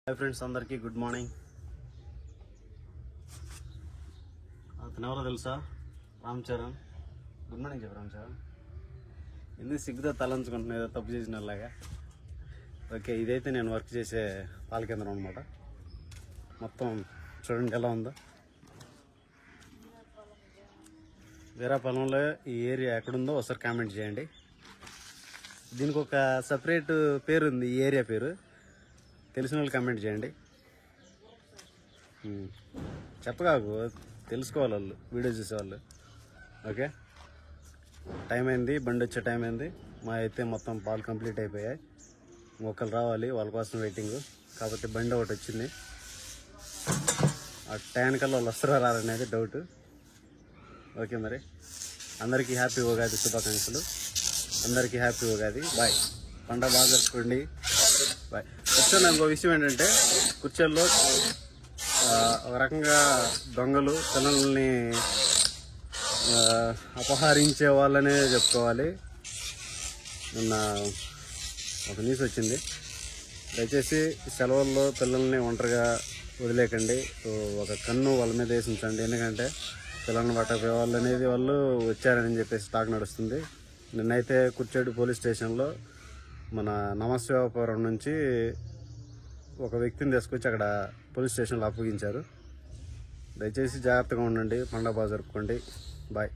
Hi friends, అందరికీ good morning. అతను ఎవరో తెలుసా? రామ్ చరణ్. గుడ్ మార్నింగ్ చెప్పు రామ్ చరణ్. ఎందుకు సిగ్గుతో తలంచుకుంటున్నా, ఏదో తప్పు చేసిన వాళ్ళగా. ఓకే, ఇదైతే నేను వర్క్ చేసే పాల కేంద్రం అనమాట. మొత్తం చూడండి ఎలా ఉందో. వీరాపాలెంలో ఈ ఏరియా ఎక్కడుందో ఒకసారి కామెంట్ చేయండి. దీనికి ఒక సపరేట్ పేరు ఉంది, ఈ ఏరియా పేరు. తెలిసిన వాళ్ళు కామెంట్ చేయండి. చెప్పగాకు, తెలుసుకోవాలి వాళ్ళు, వీడియో చూసేవాళ్ళు. ఓకే, టైం అయింది, బండి వచ్చే టైం అయింది. మా అయితే మొత్తం పాలు కంప్లీట్ అయిపోయాయి. ఒకళ్ళు రావాలి, వాళ్ళ కోసం వెయిటింగ్. కాబట్టి బండి ఒకటి వచ్చింది. ఆ టైంకల్లా వాళ్ళు వస్తారా రారనేది డౌట్. ఓకే, మరి అందరికీ హ్యాపీ ఉగాది శుభాకాంక్షలు. అందరికీ హ్యాపీ ఉగాది. బాయ్. పండగ బాగా జరుపుకోండి. బాయ్. వచ్చాను. ఇంకో విషయం ఏంటంటే, కుర్చీల్లో ఒక రకంగా దొంగలు పిల్లల్ని అపహరించే వాళ్ళనే చెప్పుకోవాలి. నిన్న ఒక న్యూస్ వచ్చింది. దయచేసి సెలవుల్లో పిల్లల్ని ఒంటరిగా వదిలేకండి. ఒక కన్ను వాళ్ళ మీద వేసి ఉంచండి. ఎందుకంటే పిల్లల్ని పట్టకపోయే వాళ్ళు అనేది వాళ్ళు వచ్చారని చెప్పేసి టాక్ నడుస్తుంది. నిన్నైతే కుర్చేడు పోలీస్ స్టేషన్లో మన నమశివాపురం నుంచి ఒక వ్యక్తిని తీసుకొచ్చి అక్కడ పోలీస్ స్టేషన్లో అప్పగించారు. దయచేసి జాగ్రత్తగా ఉండండి. పండగ బాగా జరుపుకోండి. బాయ్.